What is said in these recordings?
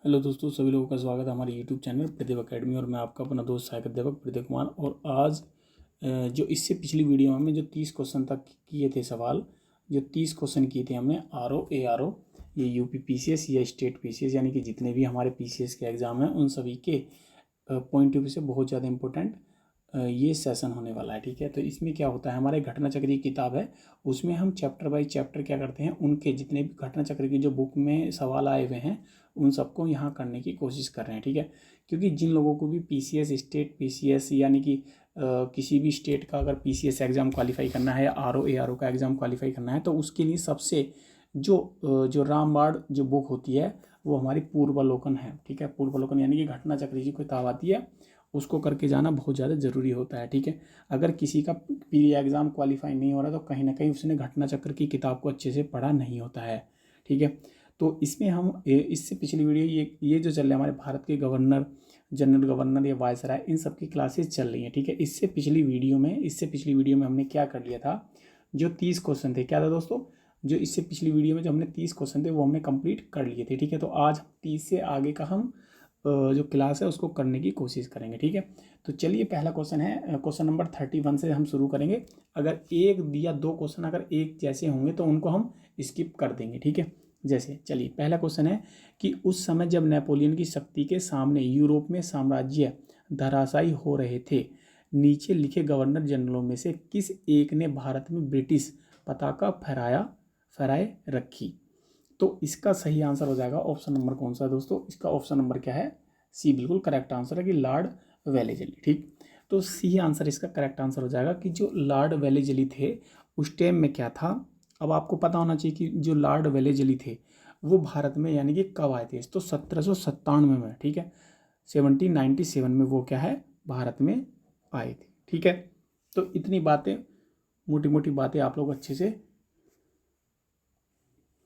Hello दोस्तों, सभी लोगों का स्वागत है हमारे यूट्यूब चैनल प्रतिभा अकेडमी। और मैं आपका अपना दोस्त सहायक अध्यापक प्रदीप कुमार। और आज जो इससे पिछली वीडियो में हमने जो 30 क्वेश्चन तक किए थे सवाल, जो 30 क्वेश्चन किए थे हमने आरओ एआरओ, ये यूपी पीसीएस या स्टेट पीसीएस यानी कि जितने भी हमारे पीसीएस के एग्ज़ाम हैं उन सभी के पॉइंट ऑफ व्यू से बहुत ज़्यादा इंपॉर्टेंट ये सेशन होने वाला है। ठीक है, तो इसमें क्या होता है, हमारे घटना चक्र की किताब है, उसमें हम चैप्टर बाय चैप्टर क्या करते हैं, उनके जितने भी घटना चक्र की जो बुक में सवाल आए हुए हैं उन सबको यहाँ करने की कोशिश कर रहे हैं। ठीक है, क्योंकि जिन लोगों को भी पीसीएस स्टेट पीसीएस यानी कि किसी भी स्टेट का अगर पीसीएस एग्ज़ाम क्वालिफाई करना है या आरओ एआरओ का एग्ज़ाम क्वालिफाई करना है, तो उसके लिए सबसे जो रामबाण जो बुक होती है वो हमारी पूर्वावलोकन है। ठीक है, पूर्वावलोकन यानी कि घटना चक्र की किताब आती है, उसको करके जाना बहुत ज़्यादा ज़रूरी होता है। ठीक है, अगर किसी का प्री एग्ज़ाम क्वालिफाई नहीं हो रहा तो कहीं ना कहीं उसने घटना चक्र की किताब को अच्छे से पढ़ा नहीं होता है। ठीक है, तो इसमें हम इससे पिछली वीडियो ये जो चल रहा है हमारे भारत के गवर्नर, जनरल गवर्नर या वायसराय, इन सब की क्लासेस चल रही हैं। ठीक है, इससे पिछली वीडियो में हमने क्या कर लिया था, जो 30 क्वेश्चन थे, क्या था दोस्तों, जो इससे पिछली वीडियो में जो हमने 30 क्वेश्चन थे वो हमने कंप्लीट कर लिए थे। ठीक है, तो आज 30 से आगे का हम जो क्लास है उसको करने की कोशिश करेंगे। ठीक है, तो चलिए पहला क्वेश्चन है, क्वेश्चन नंबर 31 से हम शुरू करेंगे। अगर एक या दो क्वेश्चन अगर एक जैसे होंगे तो उनको हम स्किप कर देंगे। ठीक है, जैसे चलिए पहला क्वेश्चन है कि उस समय जब नेपोलियन की शक्ति के सामने यूरोप में साम्राज्य धराशायी हो रहे थे, नीचे लिखे गवर्नर जनरलों में से किस एक ने भारत में ब्रिटिश पताका फहराए रखी। तो इसका सही आंसर हो जाएगा ऑप्शन नंबर कौन सा है दोस्तों, इसका ऑप्शन नंबर क्या है, सी बिल्कुल करेक्ट आंसर है कि लॉर्ड वेलेजली। ठीक, तो सी आंसर इसका करेक्ट आंसर हो जाएगा कि जो लॉर्ड वेलेजली थे उस टाइम में क्या था। अब आपको पता होना चाहिए कि जो लॉर्ड वेलेजली थे वो भारत में यानी कि कब आए थे, तो 1797 में। ठीक है, 1797 में वो क्या है, भारत में आए थे। ठीक है, तो इतनी बातें, मोटी मोटी बातें आप लोग अच्छे से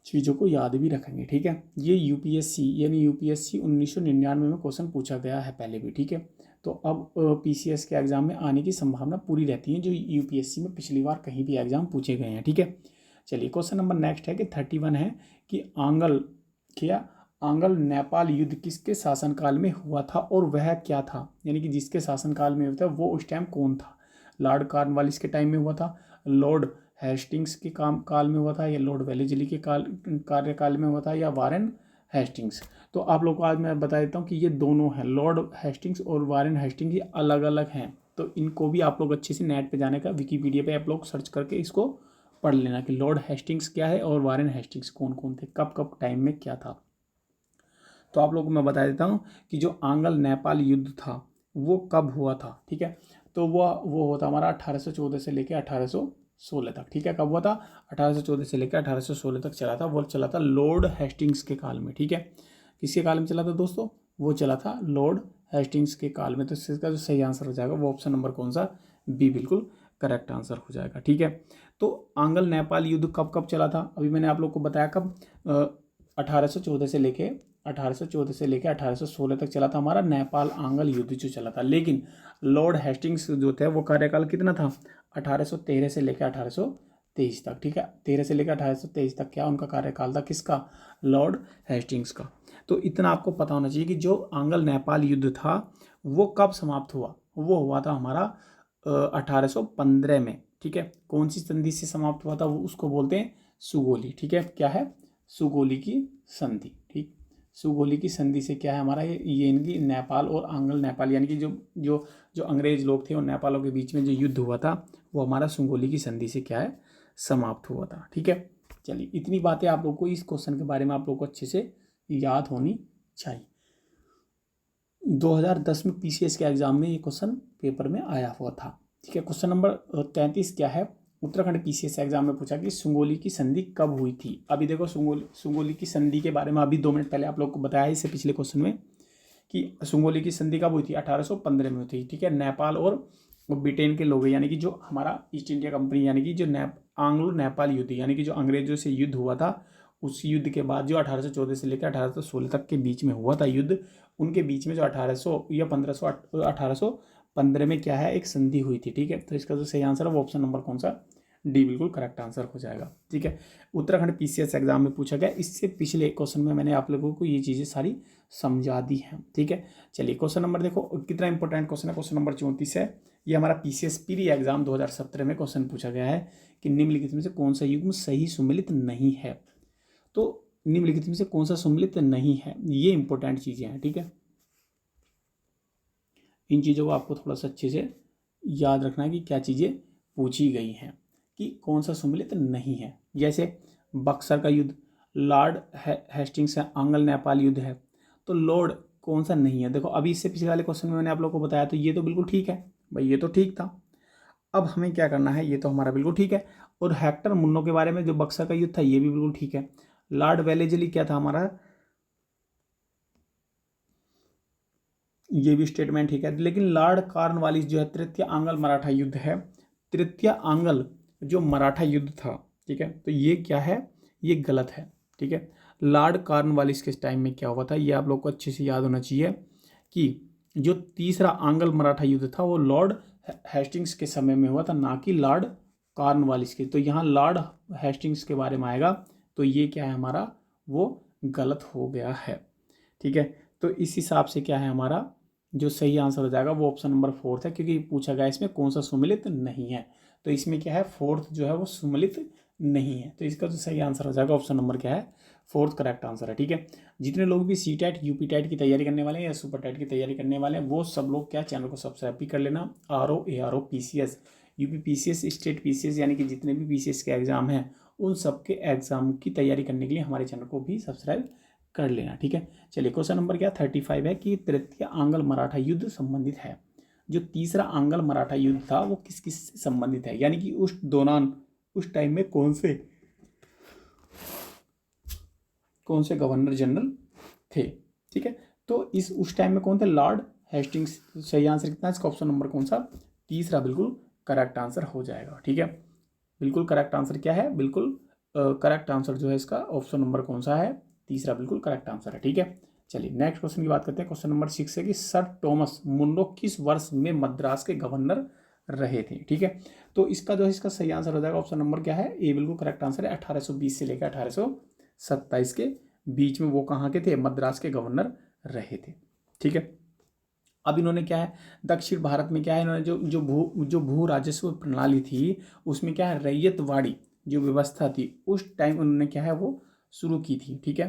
चीज़ों को याद भी रखेंगे। ठीक है, ये यूपीएससी यानी यूपीएससी 1999 में क्वेश्चन पूछा गया है पहले भी। ठीक है, तो अब पीसीएस के एग्जाम में आने की संभावना पूरी रहती है, जो यूपीएससी में पिछली बार कहीं भी एग्जाम पूछे गए हैं। ठीक है, चलिए क्वेश्चन नंबर नेक्स्ट है कि 31 है कि आंग्ल नेपाल युद्ध किसके शासनकाल में हुआ था और वह क्या था, यानी कि जिसके शासनकाल में हुआ था वो उस टाइम कौन था। लॉर्ड कॉर्नवालिस के टाइम में हुआ था, लॉर्ड हेस्टिंग्स के काल में हुआ था, या लॉर्ड वेलेजली के कार्यकाल में हुआ था, या वारेन हेस्टिंग्स। तो आप लोग को आज मैं बता देता हूँ कि ये दोनों हैं, लॉर्ड हेस्टिंग्स और वारेन हेस्टिंग्स, ये अलग अलग हैं। तो इनको भी आप लोग अच्छे से नेट पे जाने का, विकीपीडिया पे आप लोग सर्च करके इसको पढ़ लेना कि लॉर्ड हेस्टिंग्स क्या है और वारेन हेस्टिंग्स कौन कौन थे, कब कब टाइम में क्या था। तो आप लोगों को मैं बता देता हूँ कि जो आंग्ल नेपाल युद्ध था वो कब हुआ था। ठीक है, तो वो हुआ था हमारा 1814 से लेकर 1816 तक। ठीक है, कब हुआ था, 1814 से लेकर 1816 तक चला था। वो चला था लॉर्ड हेस्टिंग्स के काल में। ठीक है, किसके काल में चला था दोस्तों, वो चला था लॉर्ड हेस्टिंग्स के काल में। तो इसका जो सही आंसर हो जाएगा वो ऑप्शन नंबर कौन सा, बी बिल्कुल करेक्ट आंसर हो जाएगा। ठीक है, तो आंग्ल नेपाल युद्ध कब कब चला था, अभी मैंने आप लोग को बताया कब, 1814 से लेके 1816 तक चला था हमारा नेपाल आंग्ल युद्ध जो चला था। लेकिन लॉर्ड हेस्टिंग्स जो थे वो कार्यकाल कितना था, 1813 से लेकर 1823 तक। ठीक है, 13 से लेकर 1823 तक क्या उनका कार्यकाल था, किसका, लॉर्ड हेस्टिंग्स का। तो इतना आपको पता होना चाहिए कि जो आंग्ल नेपाल युद्ध था वो कब समाप्त हुआ, वो हुआ था हमारा 1815 में। ठीक है, कौन सी संधि से समाप्त हुआ था, वो उसको बोलते हैं सुगोली। ठीक है, क्या है, सुगोली की संधि। ठीक, सुगोली की संधि से क्या है हमारा, ये इनकी नेपाल और आंग्ल नेपाल यानी कि जो जो जो अंग्रेज लोग थे और नेपालों के बीच में जो युद्ध हुआ था वो हमारा सुगोली की संधि से क्या है, समाप्त हुआ था। ठीक है, चलिए इतनी बातें आप लोग को इस क्वेश्चन के बारे में आप लोग को अच्छे से याद होनी चाहिए। 2010 में पीसीएस के एग्जाम में ये क्वेश्चन पेपर में आया हुआ था। ठीक है, क्वेश्चन नंबर 33 क्या है, उत्तराखंड पीसीएस एग्जाम में पूछा कि सुगोली की संधि कब हुई थी। अभी देखो सुगोली की संधि के बारे में अभी 2 मिनट पहले आप लोग को बताया इससे पिछले क्वेश्चन में कि सुगोली की संधि कब हुई थी, 1815 में हुई थी। ठीक है, नेपाल और ब्रिटेन के लोग यानी कि जो हमारा ईस्ट इंडिया कंपनी यानी कि जो आंग्लो नेपाल युद्ध यानी कि जो अंग्रेजों से युद्ध हुआ था, उस युद्ध के बाद जो 1814 से लेकर 1816 तक के बीच में हुआ था युद्ध, उनके बीच में जो 1800 या 1815 में क्या है, एक संधि हुई थी। ठीक है, तो इसका जो सही आंसर है वो ऑप्शन नंबर कौन सा, डी बिल्कुल करेक्ट आंसर हो जाएगा। ठीक है, उत्तराखंड पीसीएस एग्जाम में पूछा गया, इससे पिछले क्वेश्चन में मैंने आप लोगों को ये चीज़ें सारी समझा दी हैं। ठीक है, चलिए क्वेश्चन नंबर देखो कितना इंपॉर्टेंट क्वेश्चन है, क्वेश्चन नंबर 34 है। ये हमारा पीसीएस प्री एग्जाम 2017 में क्वेश्चन पूछा गया है कि निम्नलिखित में से कौन सा युग्म सही सुमेलित नहीं है। तो निम्नलिखित में से कौन सा सुमेलित नहीं है, ये इंपॉर्टेंट चीज़ें हैं। ठीक है, इन चीज़ों को आपको थोड़ा सा अच्छे से याद रखना है कि क्या चीज़ें पूछी गई हैं कि कौन सा सुमेलित नहीं है। जैसे बक्सर का युद्ध, लॉर्ड हेस्टिंग्स से आंग्ल नेपाल युद्ध है, तो लॉर्ड कौन सा नहीं है। देखो अभी इससे पिछले वाले क्वेश्चन में मैंने आप लोग को बताया, तो ये तो बिल्कुल ठीक है भाई, ये तो ठीक था। अब हमें क्या करना है, ये तो हमारा बिल्कुल ठीक है। और हेक्टर मुन्नो के बारे में जो बक्सर का युद्ध था, ये भी बिल्कुल ठीक है। लॉर्ड वेलेस्ली क्या था हमारा, ये भी स्टेटमेंट ठीक है। लेकिन लॉर्ड कॉर्नवालिस जो है तृतीय आंग्ल मराठा युद्ध है, तृतीय आंग्ल जो मराठा युद्ध था, ठीक है, तो ये क्या है, ये गलत है। ठीक है, लॉर्ड कॉर्नवालिस के टाइम में क्या हुआ था, ये आप लोग को अच्छे से याद होना चाहिए कि जो तीसरा आंग्ल मराठा युद्ध था वो लॉर्ड हेस्टिंग्स के समय में हुआ था, ना कि लॉर्ड कॉर्नवालिस के। तो यहाँ लॉर्ड हेस्टिंग्स के बारे में आएगा, तो ये क्या है हमारा, वो गलत हो गया है। ठीक है, तो इस हिसाब से क्या है हमारा जो सही आंसर हो जाएगा वो ऑप्शन नंबर 4 है, क्योंकि पूछा गया इसमें कौन सा सुमेलित नहीं है। तो इसमें क्या है, 4 जो है वो सुमेलित नहीं है। तो इसका जो सही आंसर हो जाएगा ऑप्शन नंबर क्या है, 4 करेक्ट आंसर है। ठीक है, जितने लोग भी सी टैट यूपी टैट की तैयारी करने वाले हैं या सुपर टैट की तैयारी करने वाले हैं, वो सब लोग क्या चैनल को सब्सक्राइब भी कर लेना। RO PCS UP PCS state PCS यानी कि जितने भी PCS के एग्जाम हैं उन सब के एग्जाम की तैयारी करने के लिए हमारे चैनल को भी सब्सक्राइब कर लेना। ठीक है, चलिए क्वेश्चन नंबर क्या 35 है कि तृतीय आंग्ल मराठा युद्ध संबंधित है। जो तीसरा आंग्ल मराठा युद्ध था वो किस किस से संबंधित है, यानी कि उस दौरान उस टाइम में कौन से गवर्नर जनरल थे। ठीक है, तो इस उस टाइम में कौन थे, लॉर्ड हेस्टिंग्स। सही आंसर कितना है इसका, ऑप्शन नंबर कौन सा, तीसरा बिल्कुल करेक्ट आंसर हो जाएगा। ठीक है, बिल्कुल करेक्ट आंसर क्या है, बिल्कुल करेक्ट आंसर जो है इसका ऑप्शन नंबर कौन सा है, तीसरा बिल्कुल करेक्ट आंसर है। ठीक है, चलिए नेक्स्ट क्वेश्चन की बात करते हैं। क्वेश्चन नंबर 6 है कि सर थॉमस मुंडो किस वर्ष में मद्रास के गवर्नर रहे थे। ठीक है, तो इसका जो है इसका सही आंसर हो जाएगा ऑप्शन नंबर क्या है, ए बिल्कुल करेक्ट आंसर है। 1820 से लेकर 1827 के बीच में वो कहाँ के थे, मद्रास के गवर्नर रहे थे। ठीक है, अब इन्होंने क्या है, दक्षिण भारत में क्या है, इन्होंने जो भू राजस्व प्रणाली थी उसमें क्या है, रैयतवाड़ी जो व्यवस्था थी उस टाइम उन्होंने क्या है वो शुरू की थी। ठीक है,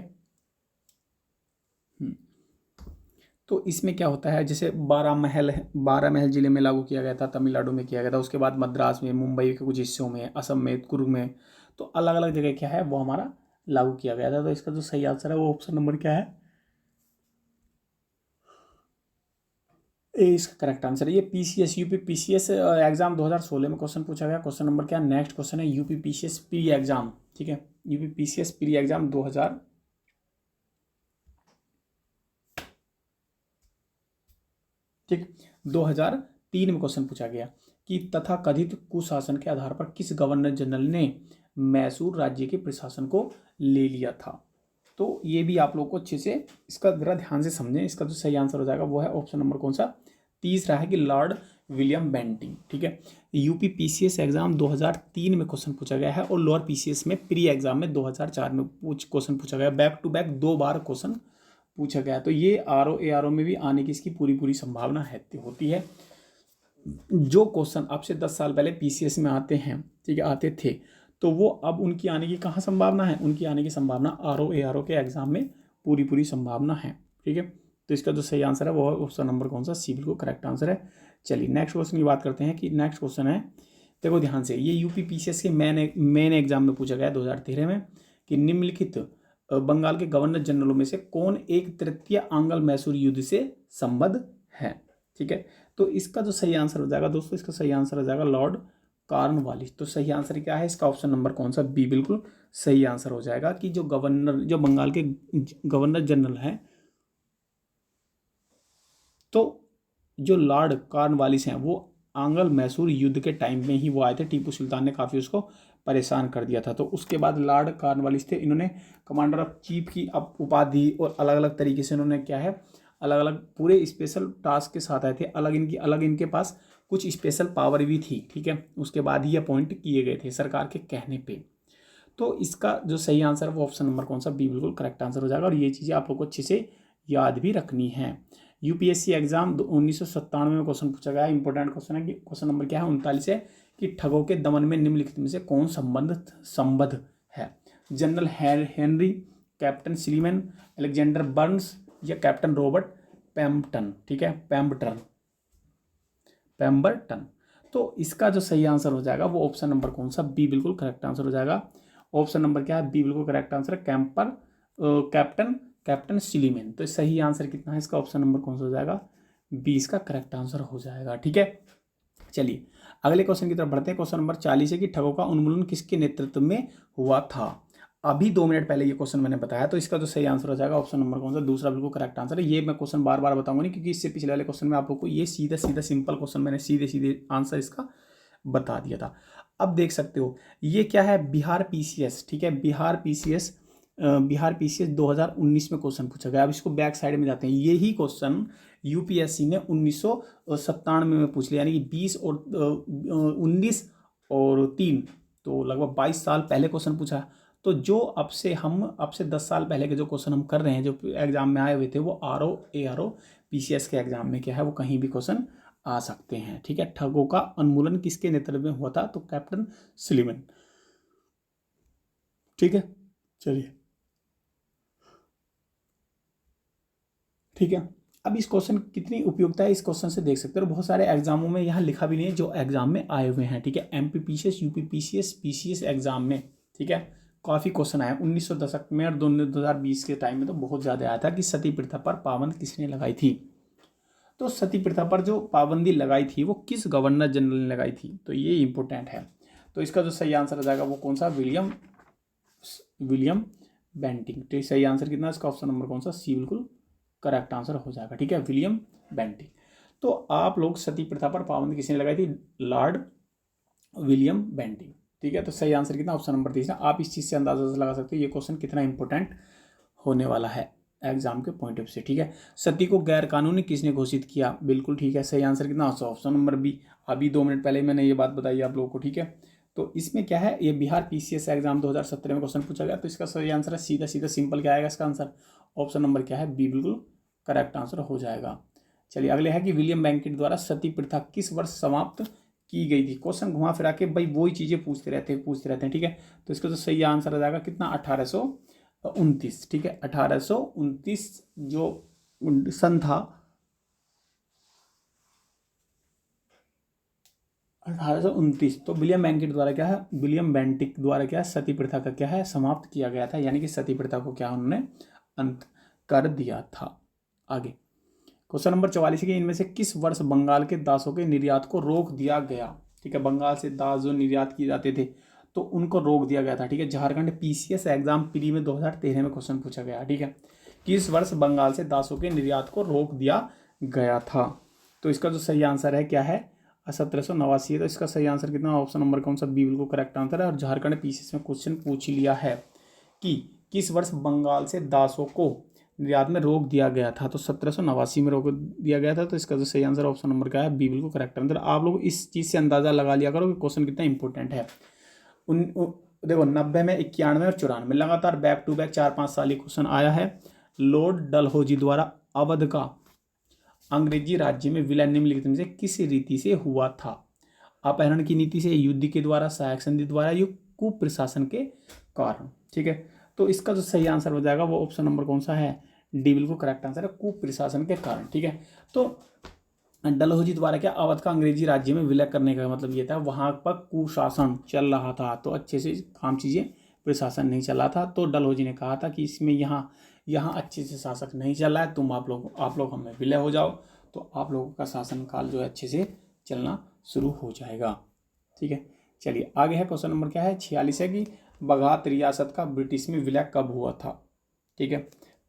तो इसमें क्या होता है, जैसे 12 महल जिले में लागू किया गया था, तमिलनाडु में किया गया था, उसके बाद मद्रास में, मुंबई के कुछ हिस्सों में, असम में, कुर्ग में, तो अलग अलग जगह क्या है वो हमारा लागू किया गया था। तो इसका जो सही आंसर है वो ऑप्शन नंबर क्या है, ए इसका करेक्ट आंसर है। ये PCS यूपी PCS एग्जाम 2016 में क्वेश्चन पूछा गया। क्वेश्चन नंबर क्या, नेक्स्ट क्वेश्चन है यूपी PCS प्री एग्जाम। ठीक है, यूपी PCS प्री एग्जाम 2000 ठीक 2003 में क्वेश्चन पूछा गया कि तथा कथित कुशासन के आधार पर किस गवर्नर जनरल ने मैसूर राज्य के प्रशासन को ले लिया था। तो ये भी आप लोग को अच्छे से इसका जरा ध्यान से समझें। इसका जो सही आंसर हो जाएगा वो है ऑप्शन नंबर कौन सा, तीसरा है कि लॉर्ड विलियम बेंटिंग। ठीक है, यूपी PCS एग्जाम 2003 में क्वेश्चन पूछा गया है और लोअर PCS में प्री एग्जाम में 2004 में क्वेश्चन पूछा गया। बैक टू बैक 2 बार क्वेश्चन पूछा गया, तो ये RO में भी आने की इसकी पूरी संभावना होती है। जो क्वेश्चन अब से 10 साल पहले PCS में आते हैं, ठीक है, आते थे, तो वो अब उनकी आने की कहाँ संभावना है, उनकी आने की संभावना RO के एग्जाम में पूरी संभावना है। ठीक है, तो इसका जो सही आंसर है वो ऑप्शन नंबर कौन सा, सी बिल्कुल करेक्ट आंसर है। चलिए नेक्स्ट क्वेश्चन की बात करते हैं कि नेक्स्ट क्वेश्चन है, देखो ध्यान से, ये यूपी PCS के मेन एग्जाम में पूछा गया 2013 में कि निम्नलिखित बंगाल के गवर्नर जनरलों में से कौन एक तृतीय आंग्ल मैसूर युद्ध से संबद्ध है। ठीक है, तो इसका जो सही आंसर हो जाएगा दोस्तों, इसका सही आंसर हो जाएगा लॉर्ड कॉर्नवालिस। तो सही आंसर क्या है इसका, ऑप्शन नंबर कौन सा, बी बिल्कुल सही आंसर हो जाएगा कि जो बंगाल के गवर्नर जनरल हैं, तो जो लॉर्ड कॉर्नवालिस हैं वो आंग्ल मैसूर युद्ध के टाइम में ही वो आए थे। टीपू सुल्तान ने काफ़ी उसको परेशान कर दिया था, तो उसके बाद लॉर्ड कॉर्नवालिस थे, इन्होंने कमांडर ऑफ चीफ की अब उपाधि और अलग अलग तरीके से इन्होंने क्या है, अलग अलग पूरे स्पेशल टास्क के साथ आए थे। अलग इनके पास कुछ स्पेशल पावर भी थी, ठीक है, उसके बाद ही अपॉइंट किए गए थे सरकार के कहने पे। तो इसका जो सही आंसर है वो ऑप्शन नंबर कौन सा, बी बिल्कुल करेक्ट आंसर हो जाएगा। और ये चीज़ें आप लोग को अच्छे से याद भी रखनी है। यूपीएससी एग्जाम 1997 में क्वेश्चन पूछा गया, इंपॉर्टेंट क्वेश्चन है कि क्वेश्चन नंबर क्या है 39 है कि ठगों के दमन में निम्नलिखित में से कौन संबद्ध है। General Henry, captain Silliman, Alexander Burnes या कैप्टन रॉबर्ट पैम्बटन, ठीक है, पैम्बरटन। तो इसका जो सही आंसर हो जाएगा वो ऑप्शन नंबर कौन सा, बी बिल्कुल करेक्ट आंसर हो जाएगा। ऑप्शन नंबर क्या है, बी बिल्कुल करेक्ट आंसर है, कैप्टन सिलीमैन। तो सही आंसर कितना है इसका, ऑप्शन नंबर कौन सा हो जाएगा, बी इसका करेक्ट आंसर हो जाएगा, ठीक है। चलिए अगले क्वेश्चन की तरफ बढ़ते हैं। क्वेश्चन नंबर 40 है कि ठगों का उन्मूलन किसके नेतृत्व में हुआ था। अभी 2 मिनट पहले ये क्वेश्चन मैंने बताया, तो इसका जो सही आंसर हो जाएगा ऑप्शन नंबर कौन सा, दूसरा बिल्कुल करेक्ट आंसर है। ये मैं क्वेश्चन बार बार बताऊंगा नहीं, क्योंकि इससे पिछले वाले क्वेश्चन में आप लोग को ये सीधा सिंपल क्वेश्चन मैंने सीधे आंसर इसका बता दिया था। अब देख सकते हो ये क्या है, बिहार पीसीएस, ठीक है, बिहार पीसीएस 2019 में क्वेश्चन पूछा गया। अब इसको बैक साइड में जाते हैं। यही क्वेश्चन यूपीएससी ने 1997 में पूछ लिया, यानी कि 20 और 19 और 3, तो लगभग 22 साल पहले क्वेश्चन पूछा। तो जो अब से 10 साल पहले के जो क्वेश्चन हम कर रहे हैं, जो एग्जाम में आए हुए थे, वो आरओ पीसीएस के एग्जाम में क्या है, वो कहीं भी क्वेश्चन आ सकते हैं, ठीक है। ठगों का उन्मूलन किसके नेतृत्व में हुआ था, तो कैप्टन सिलीमैन, ठीक है। चलिए ठीक है, अब इस क्वेश्चन कितनी उपयोगिता है इस क्वेश्चन से देख सकते हो। बहुत सारे एग्जामों में यहाँ लिखा भी नहीं है जो एग्जाम में आए हुए हैं, ठीक है, एमपीपीसीएस, यूपीपीसीएस, पीसीएस एग्जाम में, ठीक है, काफ़ी क्वेश्चन आए 1900 दशक में और 2020 के टाइम में तो बहुत ज़्यादा आया था कि सती प्रथा पर पाबंदी किसने लगाई थी। तो सती प्रथा पर जो पाबंदी लगाई थी वो किस गवर्नर जनरल ने लगाई थी, तो ये इंपॉर्टेंट है। तो इसका जो सही आंसर आ जाएगा वो कौन सा, विलियम बेंटिंग। तो सही आंसर कितना, इसका ऑप्शन नंबर कौन सा, सी बिल्कुल करेक्ट आंसर हो जाएगा, ठीक है, विलियम बेंटिंग। तो आप लोग सती प्रथा पर पाबंदी किसने लगाई थी, लॉर्ड विलियम बेंटिंग, ठीक है। तो सही आंसर कितना, ऑप्शन नंबर 30। आप इस चीज़ से अंदाजा लगा सकते हो ये क्वेश्चन कितना इंपॉर्टेंट होने वाला है एग्जाम के पॉइंट ऑफ से, ठीक है। सती को गैर कानूनी किसने घोषित किया, बिल्कुल ठीक है, सही आंसर कितना, ऑप्शन नंबर बी। अभी 2 मिनट पहले मैंने ये बात बताई आप लोगों को, ठीक है। तो इसमें क्या है, ये बिहार पीसीएस एग्जाम 2017 में क्वेश्चन पूछा गया। तो इसका सही आंसर है सीधा सिंपल क्या आएगा इसका आंसर, ऑप्शन नंबर क्या है, बी बिल्कुल करेक्ट आंसर हो जाएगा। चलिए अगले है कि विलियम बेंटिंग द्वारा सती प्रथा किस वर्ष समाप्त की गई थी। क्वेश्चन घुमा फिरा के भाई वही चीज़ें पूछते रहते हैं, ठीक है। तो इसका जो सही आंसर आ जाएगा कितना, 1829, ठीक है, 1829 जो सन था, 1829। तो विलियम बेंटिक द्वारा क्या है, विलियम बेंटिक द्वारा क्या है, सती प्रथा का क्या है, समाप्त किया गया था, यानी कि सती प्रथा को क्या उन्होंने अंत कर दिया था। आगे क्वेश्चन नंबर 44 है कि इनमें से किस वर्ष बंगाल के दासों के निर्यात को रोक दिया गया, ठीक है। बंगाल से दास जो निर्यात किए जाते थे तो उनको रोक दिया गया था, ठीक है। झारखंड पीसीएस एग्जाम प्री में 2013 में क्वेश्चन पूछा गया, ठीक है, किस वर्ष बंगाल से दासों के निर्यात को रोक दिया गया था। तो इसका जो सही आंसर है क्या है, 1789 है। तो इसका सही आंसर कितना, ऑप्शन नंबर कौन सा, बी बिल्कुल करेक्ट आंसर है। और झारखंड पीसीएस में क्वेश्चन पूछ लिया है कि किस वर्ष बंगाल से दासों को निर्यात में रोक दिया गया था, तो 1789 में रोक दिया गया था। तो इसका जो सही आंसर ऑप्शन नंबर क्या है, बी बिल्कुल करेक्ट आंसर। आप लोग इस चीज़ से अंदाजा लगा लिया करो कि क्वेश्चन कितना इंपॉर्टेंट है। देखो 90 में, 91 और 94 लगातार बैक टू बैक 4-5 साल ये क्वेश्चन आया है। लॉर्ड डलहौजी द्वारा अवध का अंग्रेजी राज्य में विलय निम्नलिखित में से किस रीति से हुआ था। अपहरण की नीति से, युद्ध के द्वारा, सहायक संधि द्वारा, या कुप्रशासन के कारण, ठीक है। तो इसका जो सही आंसर हो जाएगा वो ऑप्शन नंबर कौन सा है, डी बिल्कुल करेक्ट आंसर है, कुप्रशासन के कारण, ठीक है। तो डलहौजी द्वारा क्या, अवध का अंग्रेजी राज्य में विलय करने का मतलब ये था वहाँ पर कुशासन चल रहा था, तो अच्छे से काम चीज़ें प्रशासन नहीं चल रहा था। तो डलहौजी ने कहा था कि इसमें यहाँ अच्छे से शासक नहीं चल रहा है, तुम आप लोग हमें विलय हो जाओ, तो आप लोगों का शासन काल जो है अच्छे से चलना शुरू हो जाएगा, ठीक है। चलिए आगे है क्वेश्चन नंबर क्या है, 46 है कि बगात रियासत का ब्रिटिश में विलय कब हुआ था, ठीक है।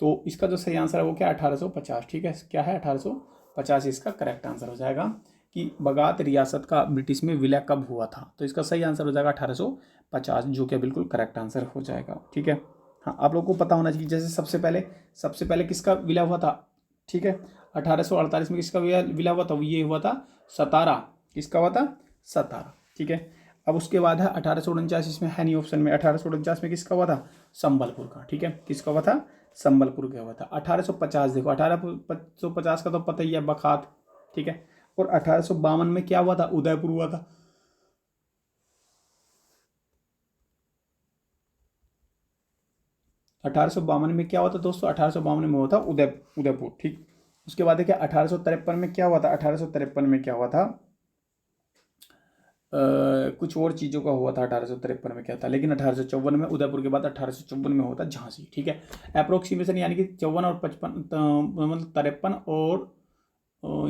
तो इसका जो सही आंसर है वो क्या, 1850, ठीक है, क्या है 1850 इसका करेक्ट आंसर हो जाएगा कि बगात रियासत का ब्रिटिश में विलय कब हुआ था। तो इसका सही आंसर हो जाएगा 1850, जो कि बिल्कुल करेक्ट आंसर हो जाएगा, ठीक है। हाँ, आप लोगों को पता होना चाहिए जैसे सबसे पहले किसका विलय हुआ था, ठीक है, 1848 में किसका विलय हुआ था, ये हुआ था सतारा, किसका हुआ था? 17। ठीक है। अब उसके बाद है 1849, इसमें है नहीं ऑप्शन में। 1849 में किसका हुआ था? संबलपुर का। ठीक है, किसका हुआ था? संबलपुर का हुआ था। 1850 देखो, 1850 का तो पता ही है, बखात। ठीक है। और 1852 में क्या हुआ था? उदयपुर हुआ था। 1852 में क्या हुआ था दोस्तों? 1852 में हुआ था उदयपुर। ठीक। उसके बाद देखिए 1853 में क्या हुआ था? 1853 में क्या हुआ था? कुछ और चीज़ों का हुआ था 1853 में क्या था, लेकिन 1854 में उदयपुर के बाद 1854 में हुआ था झांसी। ठीक है। अप्रोक्सीमेशन यानी कि 54 और 55 मतलब 53 और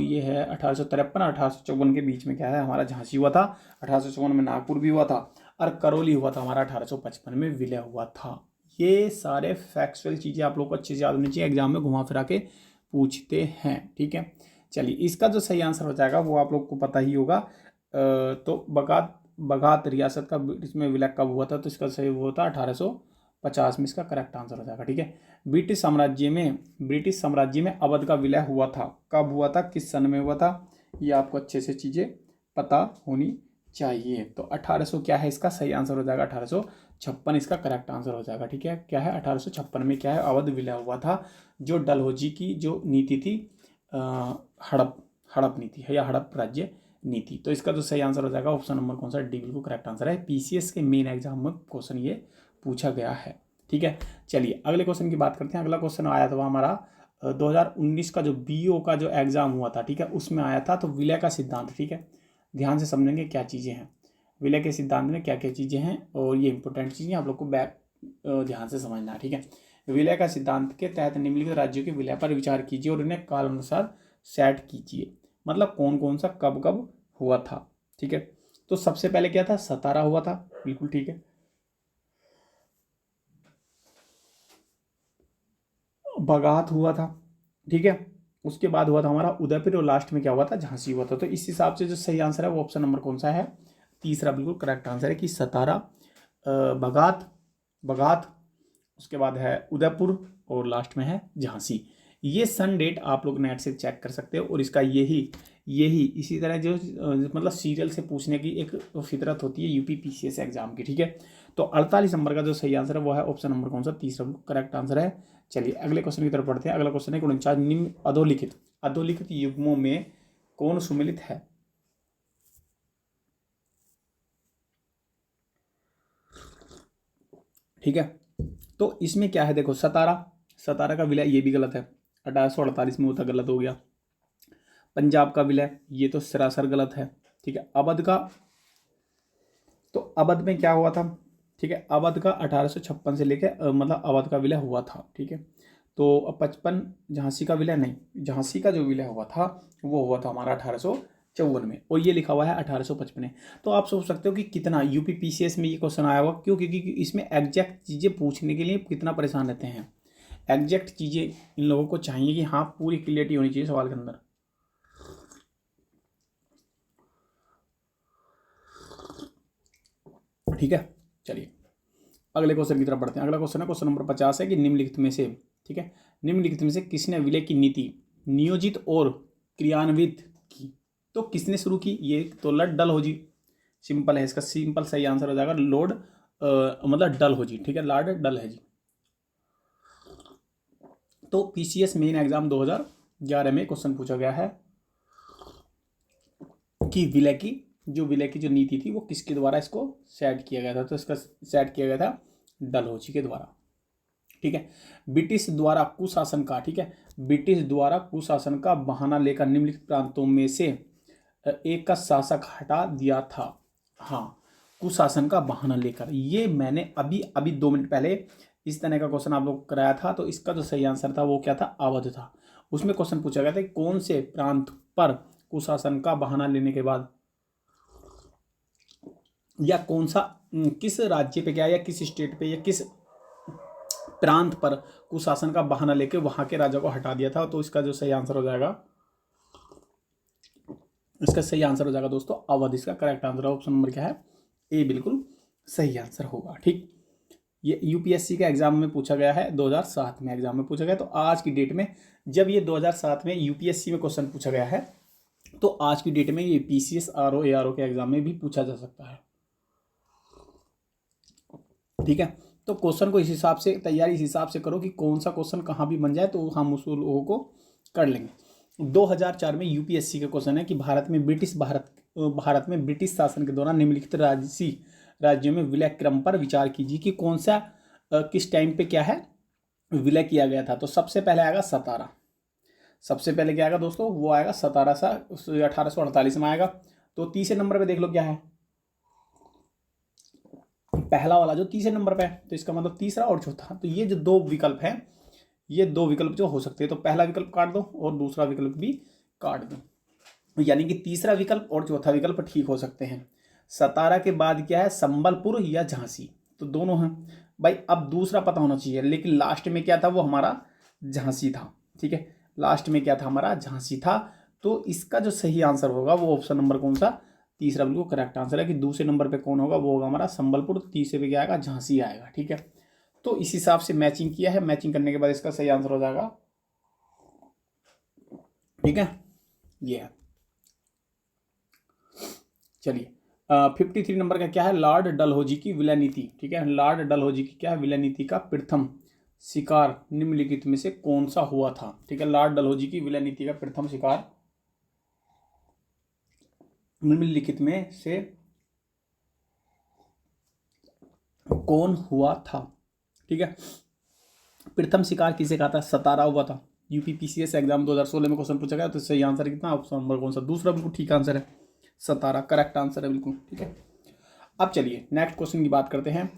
ये है 1853 और 1854 के बीच में क्या है हमारा? झांसी हुआ था। 1854 में नागपुर भी हुआ था और करौली हुआ था हमारा। 1855 में विलय हुआ था। ये सारे फैक्चुअल चीज़ें आप लोग को अच्छे से याद होनी चाहिए, एग्जाम में घुमा फिरा के पूछते हैं। ठीक है। चलिए, इसका जो सही आंसर हो जाएगा वो आप लोग को पता ही होगा। तो बगात रियासत का इसमें विलय कब हुआ था? तो इसका सही हुआ था 1850 में, इसका करेक्ट आंसर हो जाएगा। ठीक है। ब्रिटिश साम्राज्य में अवध का विलय हुआ था। कब हुआ था? किस सन में हुआ था? ये आपको अच्छे से चीज़ें पता होनी चाहिए। तो 1800 क्या है? इसका सही आंसर हो जाएगा 1856, इसका करेक्ट आंसर हो जाएगा। ठीक है। क्या है? 1856 में क्या है? अवध विलय हुआ था। जो डलहौजी की जो नीति थी, हड़प नीति है या हड़प राज्य नीति। तो इसका जो सही आंसर हो जाएगा ऑप्शन नंबर कौन सा? डी बिल्कुल करेक्ट आंसर है। पीसीएस के मेन एग्जाम में क्वेश्चन ये पूछा गया है। ठीक है। चलिए अगले क्वेश्चन की बात करते हैं। अगला क्वेश्चन आया था हमारा 2019 का जो बीओ का जो एग्जाम हुआ था। ठीक है, उसमें आया था। तो विलय का सिद्धांत। ठीक है, ध्यान से समझेंगे क्या चीज़ें हैं विलय के सिद्धांत में, क्या क्या चीज़ें हैं, और ये इंपॉर्टेंट चीज़ें आप लोग को ध्यान से समझना है। ठीक है। विलय का सिद्धांत के तहत निम्नलिखित राज्यों के विलय पर विचार कीजिए और इन्हें काल अनुसार सेट कीजिए। मतलब कौन कौन सा कब कब हुआ था। ठीक है। तो सबसे पहले क्या था? सतारा हुआ था। बिल्कुल ठीक है। बगात हुआ था। ठीक है। उसके बाद हुआ था हमारा उदयपुर, और लास्ट में क्या हुआ था? झांसी हुआ था। तो इस हिसाब से जो सही आंसर है वो ऑप्शन नंबर कौन सा है? तीसरा बिल्कुल करेक्ट आंसर है कि सतारा, बगात बगात उसके बाद है उदयपुर और लास्ट में है झांसी। ये सन डेट आप लोग नेट से चेक कर सकते हो। और इसका यही यही इसी तरह जो मतलब सीरियल से पूछने की एक फितरत होती है यूपी पीसीएस एग्जाम की। ठीक है। तो 48 नंबर का जो सही आंसर है वो है ऑप्शन नंबर कौन सा? तीसरा करेक्ट आंसर है। चलिए अगले क्वेश्चन की तरफ पढ़ते हैं। अगला क्वेश्चन है 49, निम्न अधोलिखित युग्मों में कौन सुमिलित है? ठीक है। तो इसमें क्या है? देखो, सतारा का विलय ये भी गलत है। 1848 में होता, गलत हो गया। पंजाब का विलय ये तो सरासर गलत है। ठीक है। अवध का, तो अवध में क्या हुआ था? ठीक है, अवध का 1856 से लेके मतलब अवध का विलय हुआ था। ठीक है। तो 55 झांसी का विलय नहीं, झांसी का जो विलय हुआ था वो हुआ था हमारा 1854 में, और ये लिखा हुआ है 1855 में। तो आप सोच सकते हो कि कितना यूपी पीसीएस में ये क्वेश्चन आया हुआ क्यों? क्योंकि इसमें एग्जैक्ट चीज़ें पूछने के लिए कितना परेशान रहते हैं। एग्जैक्ट चीज़ें इन लोगों को चाहिए कि हाँ पूरी क्लियरिटी होनी चाहिए सवाल के अंदर। ठीक है। चलिए अगले क्वेश्चन की तरफ बढ़ते हैं। अगला क्वेश्चन है क्वेश्चन नंबर 50 है कि निम्नलिखित में से, ठीक है, निम्नलिखित में से किसने विलय की नीति नियोजित और क्रियान्वित की? तो किसने शुरू की? ये तो लॉर्ड डलहौजी। सिंपल है, इसका सिंपल सही आंसर हो जाएगा लॉर्ड मतलब डलहौजी। ठीक है, लॉर्ड डलहौजी। तो पीसीएस मेन एग्जाम 2011 में क्वेश्चन पूछा गया है कि विलय की जो नीति थी वो किसके द्वारा इसको सेट किया गया था? तो इसका सेट किया गया था डलहौजी के द्वारा। ठीक है। ब्रिटिश द्वारा कुशासन का, ठीक है, ब्रिटिश द्वारा कुशासन का बहाना लेकर निम्नलिखित प्रांतों में से एक का शासक हटा दिया था। हाँ, कुशासन का बहाना लेकर, ये मैंने अभी अभी 2 मिनट पहले इस तरह का क्वेश्चन आप लोग कराया था। तो इसका जो सही आंसर था वो क्या था? अवध था। उसमें क्वेश्चन पूछा गया था कौन से प्रांत पर कुशासन का बहाना लेने के बाद, या कौन सा किस राज्य पे क्या, या किस स्टेट पे, या किस प्रांत पर कुशासन का बहाना लेके वहां के राजा को हटा दिया था। तो इसका जो सही आंसर हो जाएगा, इसका सही आंसर हो जाएगा दोस्तों अवध। इसका करेक्ट आंसर ऑप्शन नंबर क्या है? ए बिल्कुल सही आंसर होगा। ठीक। ये यूपीएससी के एग्जाम में पूछा गया है, 2007 में एग्जाम में पूछा गया। तो आज की डेट में जब ये 2007 में यूपीएससी में क्वेश्चन पूछा गया है तो आज की डेट में ये PCS RO ARO के एग्जाम में भी पूछा जा सकता है। ठीक है, तो क्वेश्चन को इस हिसाब से तैयारी इस हिसाब से करो कि कौन सा क्वेश्चन कहाँ भी बन जाए तो हम उस लोगों को कर लेंगे। 2004 में UPSC का क्वेश्चन है कि भारत में ब्रिटिश शासन के दौरान निम्नलिखित राज्यों में विलय क्रम पर विचार कीजिए कि कौन सा किस टाइम पे क्या है विलय किया गया था। तो सबसे पहले आएगा सतारा। सबसे पहले क्या आएगा दोस्तों, वो आएगा 1848 में आएगा। तो तीसरे नंबर पे देख लो क्या है, पहला वाला जो तीसरे नंबर पे है, तो इसका मतलब तीसरा और चौथा। तो ये जो दो विकल्प हैं, ये दो विकल्प जो हो सकते हैं, तो पहला विकल्प काट दो और दूसरा विकल्प भी काट दो, यानी कि तीसरा विकल्प और चौथा विकल्प ठीक हो सकते हैं। सतारा के बाद क्या है, संबलपुर या झांसी, तो दोनों हैं भाई। अब दूसरा पता होना चाहिए, लेकिन लास्ट में क्या था, वो हमारा झांसी था। ठीक है, लास्ट में क्या था, हमारा झांसी था। तो इसका जो सही आंसर होगा वो ऑप्शन नंबर कौन सा, तीसरा बिल्कुल करेक्ट आंसर है कि दूसरे नंबर पे कौन होगा, वो होगा हमारा संबलपुर, तीसरे पे क्या आएगा, झांसी आएगा। ठीक है, तो इस हिसाब से मैचिंग किया है, मैचिंग करने के बाद इसका सही आंसर हो जाएगा। ठीक है, ये है। चलिए 53 नंबर का क्या है, लॉर्ड डलहौजी की विलय नीति। ठीक है, लॉर्ड डलहौजी की क्या है, विलय नीति का प्रथम शिकार निम्नलिखित में से कौन सा हुआ था। ठीक है, लॉर्ड डलहौजी की विलय नीति का प्रथम शिकार निम्नलिखित में से कौन हुआ था। ठीक है, प्रथम शिकार किसे कहा था, सतारा हुआ था। UPPCS एग्जाम 2016 में क्वेश्चन पूछा गया, तो सही आंसर कितना, ऑप्शन नंबर कौन सा, दूसरा बिल्कुल ठीक आंसर है, सतारा करेक्ट आंसर है बिल्कुल। ठीक है, अब चलिए नेक्स्ट क्वेश्चन की बात करते हैं।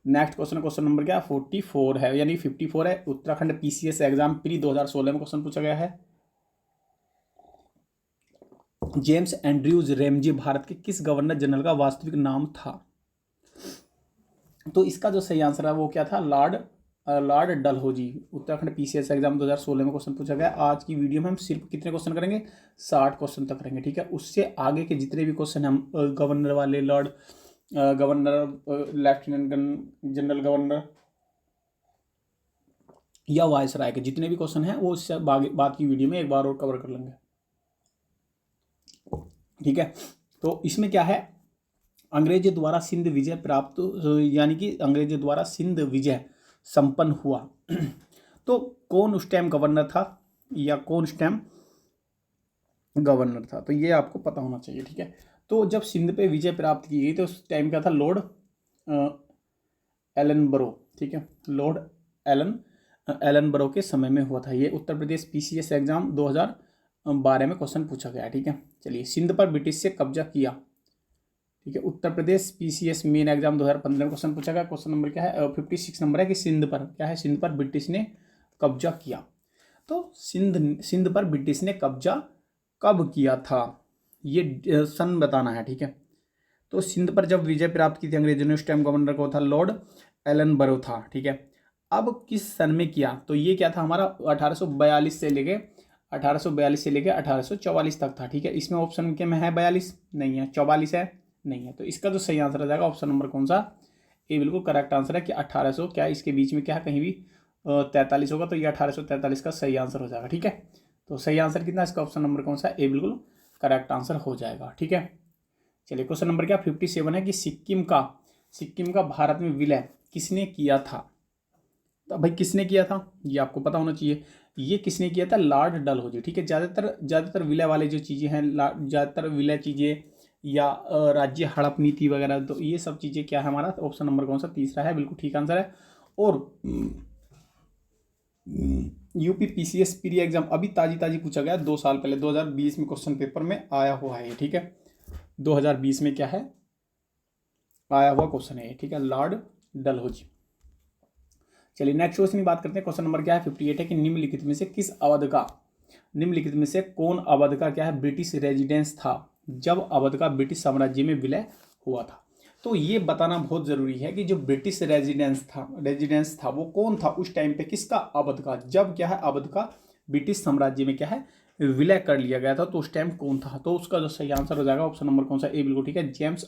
नेक्स्ट क्वेश्चन नंबर क्या 44 है, यानी 54 है। उत्तराखंड PCS एग्जाम प्री 2016 में क्वेश्चन पूछा गया है। जेम्स एंड्रयूज रैमजे भारत के किस गवर्नर जनरल का वास्तविक नाम था। तो इसका जो सही आंसर है वो क्या था, Lord Dalhousie. Uttarakhand PCS exam 2016 में क्वेश्चन पूछा गया। आज की वीडियो में हम सिर्फ कितने क्वेश्चन करेंगे, 60 क्वेश्चन तक करेंगे। ठीक है, उससे आगे के जितने भी क्वेश्चन हम गवर्नर वाले, Lord governor, lieutenant general governor या वायसराय के जितने भी क्वेश्चन हैं, वो उससे बाद की वीडियो में एक बार और कवर कर लेंगे। ठीक है, तो इसमें क्या है, अंग्रेजों द्वारा सिंध विजय प्राप्त, यानी कि अंग्रेजों द्वारा सिंध विजय संपन्न हुआ। तो कौन उस टाइम गवर्नर था, या कौन उस टाइम गवर्नर था, तो ये आपको पता होना चाहिए। ठीक है, तो जब सिंध पे विजय प्राप्त की गई तो उस टाइम क्या था, लॉर्ड एलनबरो। ठीक है, लॉर्ड एलनबरो के समय में हुआ था। ये उत्तर प्रदेश PCS एग्जाम 2012 में क्वेश्चन पूछा गया। ठीक है, चलिए सिंध पर ब्रिटिश से कब्जा किया। ठीक है, Uttar Pradesh PCS main exam 2015 में क्वेश्चन पूछा गया। क्वेश्चन नंबर क्या है, 56 नंबर है कि सिंध पर क्या है, सिंध पर ब्रिटिश ने कब्जा किया। तो सिंध पर ब्रिटिश ने कब्जा कब किया था, ये सन बताना है। ठीक है, तो सिंध पर जब विजय प्राप्त की थी अंग्रेजों ने, उस टाइम गवर्नर को था लॉर्ड एलनबरो था। ठीक है, अब किस सन में किया, तो ये क्या था हमारा 1842 से लेके 1844 तक था। ठीक है, इसमें ऑप्शन के में है 42 नहीं है, 44 है नहीं है। तो इसका जो सही आंसर आ जाएगा ऑप्शन नंबर कौन सा, ये बिल्कुल करेक्ट आंसर है कि 1800 क्या इसके बीच में क्या है, कहीं भी 43 होगा, तो ये 1843 का सही आंसर हो जाएगा। ठीक है, तो सही आंसर कितना, इसका ऑप्शन नंबर कौन सा, ए बिल्कुल करेक्ट आंसर हो जाएगा। ठीक है, चलिए क्वेश्चन नंबर क्या 57 है कि सिक्किम का भारत में विलय किसने किया था। तो भाई किसने किया था, ये आपको पता होना चाहिए। ये किसने किया था, लॉर्ड डलहौजी। ठीक है, ज़्यादातर विलय वाले जो चीज़ें हैं, ज़्यादातर विलय चीज़ें या राज्य हड़प नीति वगैरह, तो ये सब चीज़ें क्या है हमारा, ऑप्शन नंबर कौन सा, तीसरा है, बिल्कुल ठीक आंसर है। और UPPCS प्री एग्जाम अभी ताजी पूछा गया 2 साल पहले, 2020 में क्वेश्चन पेपर में आया हुआ है। ठीक है, 2020 में क्या है आया हुआ क्वेश्चन है। ठीक है, लॉर्ड डलहौजी। चलिए नेक्स्ट क्वेश्चन की बात करते हैं। क्वेश्चन नंबर क्या है 58 है कि निम्नलिखित में से कौन अवध का क्या है ब्रिटिश रेजिडेंस था जब अवध का ब्रिटिश साम्राज्य में विलय हुआ था। तो ये बताना बहुत जरूरी है कि जो ब्रिटिश रेजिडेंस था वो कौन था उस टाइम पे, किसका, अवध का, जब क्या है अवध का ब्रिटिश साम्राज्य में क्या है विलय कर लिया गया था, तो उस टाइम कौन था। तो उसका जो सही आंसर हो जाएगा ऑप्शन नंबर कौन सा, ए बिल्कुल ठीक है, जेम्स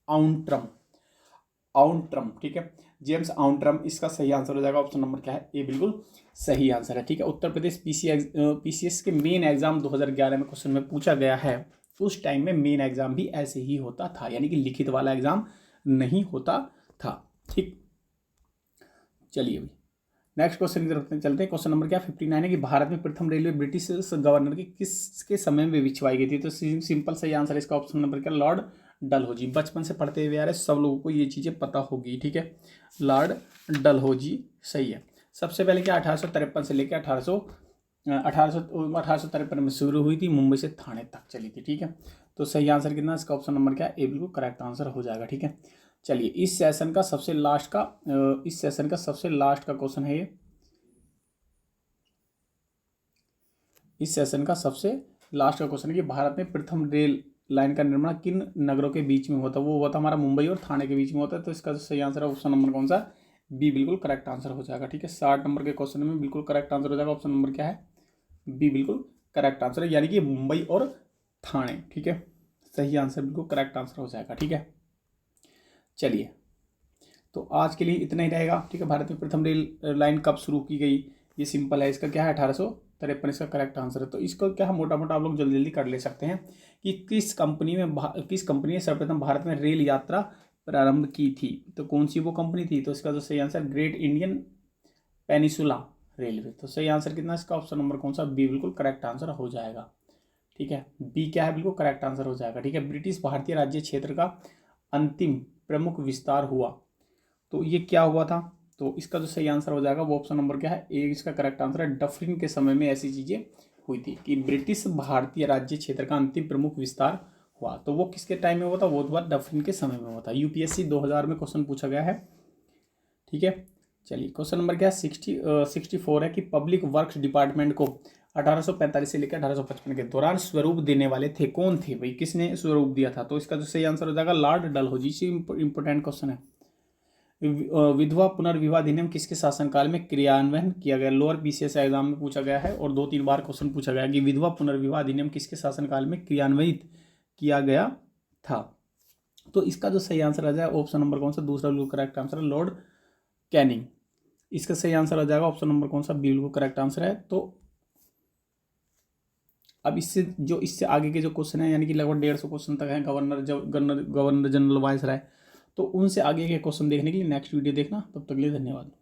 आउंट्रम। ठीक है, जेम्स आउंट्रम, इसका सही आंसर हो जाएगा ऑप्शन नंबर क्या है, ए बिल्कुल सही आंसर है। ठीक है, उत्तर प्रदेश पीसीएस के मेन एग्जाम 2011 में क्वेश्चन में पूछा गया है। उस टाइम में मेन एग्जाम भी ऐसे ही होता था, यानी कि लिखित वाला एग्जाम नहीं होता था। ठीक, चलिए अभी नेक्स्ट क्वेश्चन की तरफ चलते हैं। क्वेश्चन नंबर क्या 59 है कि भारत में प्रथम रेलवे ब्रिटिश गवर्नर की किसके समय में बिछवाई गई थी। तो सिंपल सही आंसर है इसका ऑप्शन नंबर क्या, लॉर्ड डलहौजी। बचपन से पढ़ते हुए आ रहे सब लोगों को ये चीज़ें पता होगी। ठीक है, लॉर्ड डलहौजी सही है। सबसे पहले क्या 1853 से लेकर 1853 में शुरू हुई थी, मुंबई से थाने तक चली थी। ठीक है, तो सही आंसर कितना इसका ऑप्शन नंबर क्या है, ए बिल्कुल करेक्ट आंसर हो जाएगा। ठीक है, चलिए इस सेशन का सबसे लास्ट का क्वेश्चन है ये। इस सेशन का सबसे लास्ट का क्वेश्चन है कि भारत में प्रथम रेल लाइन का निर्माण किन नगरों के बीच में होता है। वो हुआ था हमारा मुंबई और थाने के बीच में होता है। तो इसका सही आंसर है ऑप्शन नंबर कौन सा, बी बिल्कुल करेक्ट आंसर हो जाएगा। ठीक है, 60 नंबर के क्वेश्चन में बिल्कुल करेक्ट आंसर हो जाएगा। ऑप्शन नंबर क्या है, बी बिल्कुल करेक्ट आंसर है, यानी कि मुंबई और थाने। ठीक है, सही आंसर बिल्कुल करेक्ट आंसर हो जाएगा। ठीक है, चलिए तो आज के लिए इतना ही रहेगा। ठीक है, भारत में प्रथम रेल लाइन कब शुरू की गई, ये सिंपल है, इसका क्या है 1853 इसका करेक्ट आंसर है। तो इसको क्या है मोटा मोटा आप लोग जल्दी जल्दी कर ले सकते हैं कि किस कंपनी ने सर्वप्रथम भारत में रेल यात्रा प्रारंभ की थी। तो कौन सी वो कंपनी थी, तो इसका जो सही answer great Indian peninsula railway. तो सही आंसर कितना इसका ऑप्शन नंबर कौन सा, बी बिल्कुल करेक्ट आंसर हो जाएगा। ठीक है, बी क्या है बिल्कुल करेक्ट आंसर हो जाएगा। ठीक है, ब्रिटिश भारतीय राज्य क्षेत्र का अंतिम प्रमुख विस्तार हुआ, तो ये क्या हुआ था। तो इसका जो सही आंसर हो जाएगा वो ऑप्शन नंबर क्या है, ए इसका करेक्ट आंसर है। डफरिन के समय में ऐसी चीजें हुई थी कि ब्रिटिश भारतीय राज्य क्षेत्र का अंतिम प्रमुख विस्तार हुआ। तो वो किसके टाइम में हुआ था, वो बात डफरिन के समय में हुआ था। यूपीएससी 2000 में क्वेश्चन पूछा गया है। ठीक है, चलिए क्वेश्चन नंबर क्या है 64 है कि पब्लिक वर्क्स डिपार्टमेंट को 1845 से लेकर 1855 के दौरान स्वरूप देने वाले थे, कौन थे भाई, किसने स्वरूप दिया था। तो इसका जो सही आंसर हो जाएगा लॉर्ड डलहौजी। इंपॉर्टेंट क्वेश्चन है। विधवा पुनर्विवाह अधिनियम किसके शासनकाल में क्रियान्वयन किया गया। लोअर पीसीएस एग्जाम में पूछा गया है और 2-3 बार क्वेश्चन पूछा गया कि विधवा पुनर्विवाह अधिनियम किसके शासनकाल में क्रियान्वित किया गया था। तो इसका जो सही आंसर आ जाए ऑप्शन नंबर कौन सा, दूसरा बिल्कुल करेक्ट आंसर है लॉर्ड कैनिंग। इसका सही आंसर आ जाएगा ऑप्शन नंबर कौन सा, बी बिल्कुल करेक्ट आंसर है। तो अब इससे आगे के जो क्वेश्चन है, यानी कि लगभग 150 क्वेश्चन तक है गवर्नर जनरल वायसराय, तो उनसे आगे के क्वेश्चन देखने के लिए नेक्स्ट वीडियो देखना। तब तक के लिए धन्यवाद।